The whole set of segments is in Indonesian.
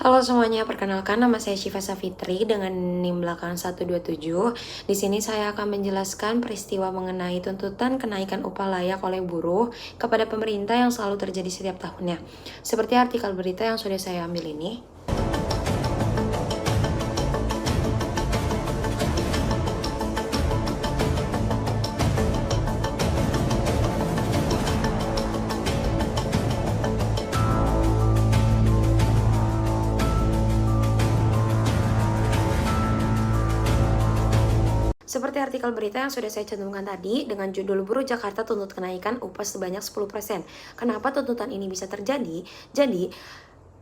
Halo semuanya, perkenalkan nama saya Syifa Safitri dengan NIM belakang 127. Di sini saya akan menjelaskan peristiwa mengenai tuntutan kenaikan upah layak oleh buruh kepada pemerintah yang selalu terjadi setiap tahunnya. Seperti artikel berita yang sudah saya ambil ini. Seperti artikel berita yang sudah saya cantumkan tadi dengan judul Buruh Jakarta tuntut kenaikan upah sebanyak 10%. Kenapa tuntutan ini bisa terjadi? Jadi,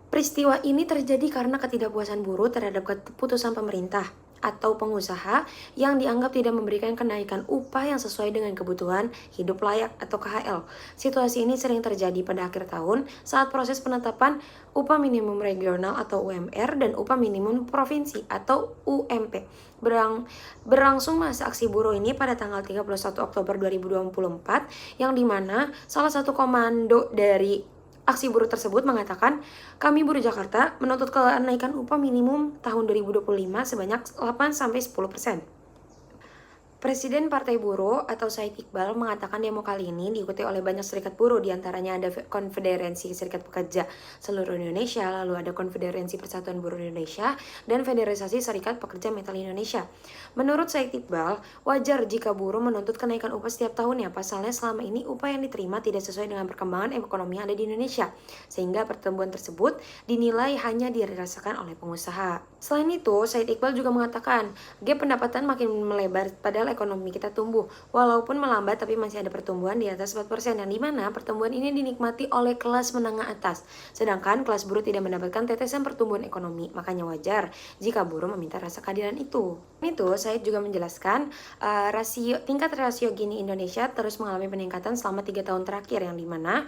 peristiwa ini terjadi karena ketidakpuasan buruh terhadap keputusan pemerintah atau pengusaha yang dianggap tidak memberikan kenaikan upah yang sesuai dengan kebutuhan hidup layak atau KHL. Situasi ini sering terjadi pada akhir tahun saat proses penetapan upah minimum regional atau UMR dan upah minimum provinsi atau UMP. Berlangsung masa aksi buruh ini pada tanggal 31 Oktober 2024 yang dimana salah satu komando dari aksi buruh tersebut mengatakan, kami buruh Jakarta menuntut kenaikan upah minimum tahun 2025 sebanyak 8-10%. Presiden Partai Buruh atau Said Iqbal mengatakan demo kali ini diikuti oleh banyak serikat buruh, diantaranya ada Konfederasi Serikat Pekerja Seluruh Indonesia, lalu ada Konfederasi Persatuan Buruh Indonesia, dan Federasi Serikat Pekerja Metal Indonesia. Menurut Said Iqbal, wajar jika buruh menuntut kenaikan upah setiap tahunnya, pasalnya selama ini upah yang diterima tidak sesuai dengan perkembangan ekonomi yang ada di Indonesia, sehingga pertumbuhan tersebut dinilai hanya dirasakan oleh pengusaha. Selain itu, Said Iqbal juga mengatakan, gap pendapatan makin melebar padahal ekonomi kita tumbuh, walaupun melambat tapi masih ada pertumbuhan di atas 4%, yang dimana pertumbuhan ini dinikmati oleh kelas menengah atas, sedangkan kelas buruh tidak mendapatkan tetesan pertumbuhan ekonomi, makanya wajar jika buruh meminta rasa keadilan itu. Itu, Said juga menjelaskan tingkat rasio Gini Indonesia terus mengalami peningkatan selama 3 tahun terakhir, yang dimana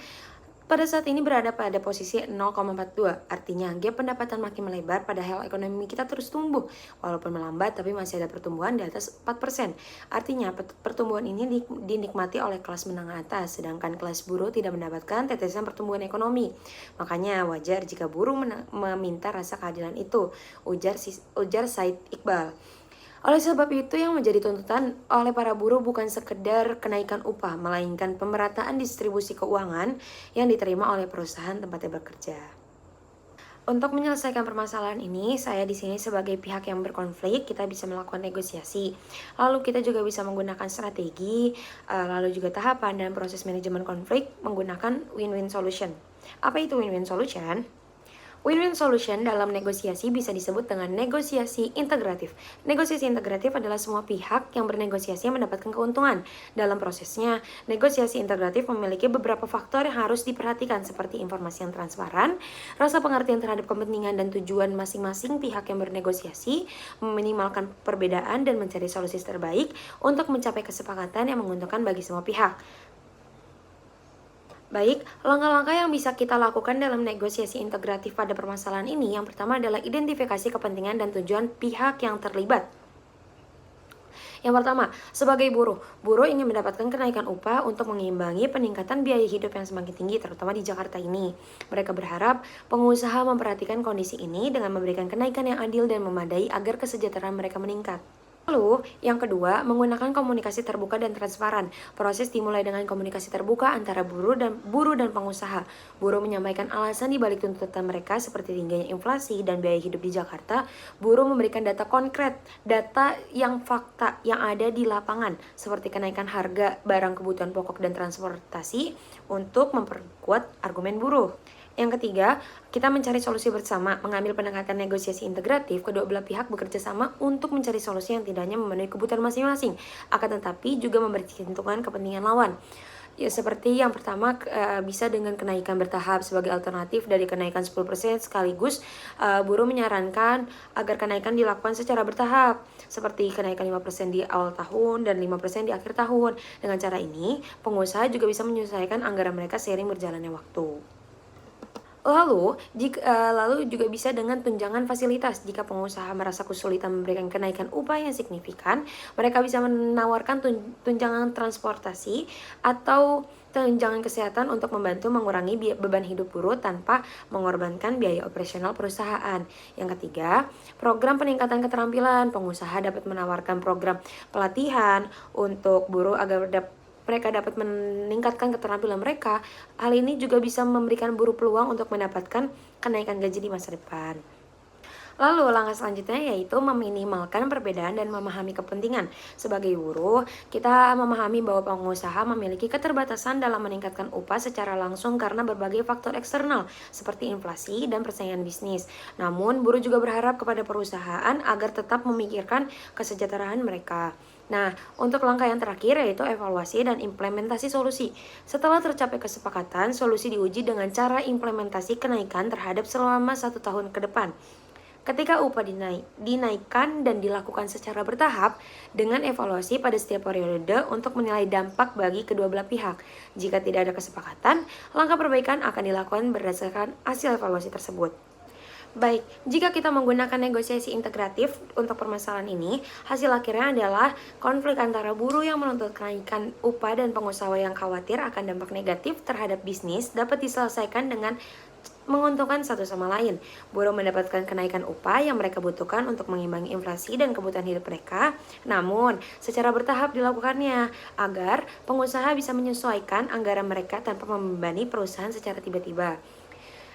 pada saat ini berada pada posisi 0,42, artinya gap pendapatan makin melebar padahal ekonomi kita terus tumbuh, walaupun melambat tapi masih ada pertumbuhan di atas 4%. Artinya pertumbuhan ini dinikmati oleh kelas menengah atas, sedangkan kelas buruh tidak mendapatkan tetesan pertumbuhan ekonomi. Makanya wajar jika buruh meminta rasa keadilan itu, ujar Said Iqbal. Oleh sebab itu yang menjadi tuntutan oleh para buruh bukan sekedar kenaikan upah, melainkan pemerataan distribusi keuangan yang diterima oleh perusahaan tempatnya bekerja. Untuk menyelesaikan permasalahan ini, saya di sini sebagai pihak yang berkonflik, kita bisa melakukan negosiasi. Lalu kita juga bisa menggunakan strategi, lalu juga tahapan dan proses manajemen konflik menggunakan win-win solution. Apa itu win-win solution? Win-win solution dalam negosiasi bisa disebut dengan negosiasi integratif. Negosiasi integratif adalah semua pihak yang bernegosiasi yang mendapatkan keuntungan. Dalam prosesnya, negosiasi integratif memiliki beberapa faktor yang harus diperhatikan seperti informasi yang transparan, rasa pengertian terhadap kepentingan dan tujuan masing-masing pihak yang bernegosiasi, meminimalkan perbedaan dan mencari solusi terbaik untuk mencapai kesepakatan yang menguntungkan bagi semua pihak. Baik, langkah-langkah yang bisa kita lakukan dalam negosiasi integratif pada permasalahan ini, yang pertama adalah identifikasi kepentingan dan tujuan pihak yang terlibat. Yang pertama, sebagai buruh ingin mendapatkan kenaikan upah untuk mengimbangi peningkatan biaya hidup yang semakin tinggi, terutama di Jakarta ini. Mereka berharap pengusaha memperhatikan kondisi ini dengan memberikan kenaikan yang adil dan memadai agar kesejahteraan mereka meningkat. Lalu, yang kedua, menggunakan komunikasi terbuka dan transparan. Proses dimulai dengan komunikasi terbuka antara buruh dan pengusaha. Buruh menyampaikan alasan di balik tuntutan mereka seperti tingginya inflasi dan biaya hidup di Jakarta. Buruh memberikan data konkret, data yang fakta yang ada di lapangan, seperti kenaikan harga barang kebutuhan pokok dan transportasi untuk memperkuat argumen buruh. Yang ketiga, kita mencari solusi bersama, mengambil pendekatan negosiasi integratif, kedua belah pihak bekerja sama untuk mencari solusi yang tidak hanya memenuhi kebutuhan masing-masing, akan tetapi juga memperhitungkan kepentingan lawan. Ya, seperti yang pertama, bisa dengan kenaikan bertahap sebagai alternatif dari kenaikan 10% sekaligus. Buruh menyarankan agar kenaikan dilakukan secara bertahap, seperti kenaikan 5% di awal tahun dan 5% di akhir tahun. Dengan cara ini, pengusaha juga bisa menyesuaikan anggaran mereka seiring berjalannya waktu. Lalu juga bisa dengan tunjangan fasilitas. Jika pengusaha merasa kesulitan memberikan kenaikan upah yang signifikan, mereka bisa menawarkan tunjangan transportasi atau tunjangan kesehatan untuk membantu mengurangi beban hidup buruh tanpa mengorbankan biaya operasional perusahaan. Yang ketiga, program peningkatan keterampilan. Pengusaha dapat menawarkan program pelatihan untuk buruh agar mereka dapat meningkatkan keterampilan mereka. Hal ini juga bisa memberikan buruh peluang untuk mendapatkan kenaikan gaji di masa depan. Lalu langkah selanjutnya yaitu meminimalkan perbedaan dan memahami kepentingan. Sebagai buruh, kita memahami bahwa pengusaha memiliki keterbatasan dalam meningkatkan upah secara langsung karena berbagai faktor eksternal seperti inflasi dan persaingan bisnis. Namun, buruh juga berharap kepada perusahaan agar tetap memikirkan kesejahteraan mereka. Nah, untuk langkah yang terakhir yaitu evaluasi dan implementasi solusi. Setelah tercapai kesepakatan, solusi diuji dengan cara implementasi kenaikan terhadap selama 1 tahun ke depan. Ketika upah dinaikkan dan dilakukan secara bertahap dengan evaluasi pada setiap periode untuk menilai dampak bagi kedua belah pihak. Jika tidak ada kesepakatan, langkah perbaikan akan dilakukan berdasarkan hasil evaluasi tersebut. Baik, jika kita menggunakan negosiasi integratif untuk permasalahan ini, hasil akhirnya adalah konflik antara buruh yang menuntut kenaikan upah dan pengusaha yang khawatir akan dampak negatif terhadap bisnis dapat diselesaikan dengan menguntungkan satu sama lain. Buruh mendapatkan kenaikan upah yang mereka butuhkan untuk mengimbangi inflasi dan kebutuhan hidup mereka. Namun, secara bertahap dilakukannya agar pengusaha bisa menyesuaikan anggaran mereka tanpa membebani perusahaan secara tiba-tiba.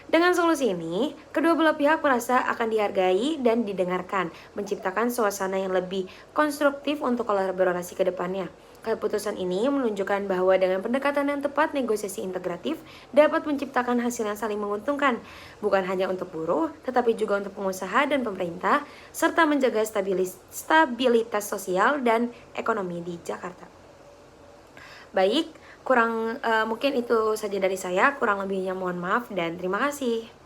Dengan solusi ini, kedua belah pihak merasa akan dihargai dan didengarkan, menciptakan suasana yang lebih konstruktif untuk kolaborasi ke depannya. Keputusan ini menunjukkan bahwa dengan pendekatan yang tepat, negosiasi integratif dapat menciptakan hasil yang saling menguntungkan, bukan hanya untuk buruh, tetapi juga untuk pengusaha dan pemerintah, serta menjaga stabilitas sosial dan ekonomi di Jakarta. Baik, mungkin itu saja dari saya, kurang lebihnya mohon maaf dan terima kasih.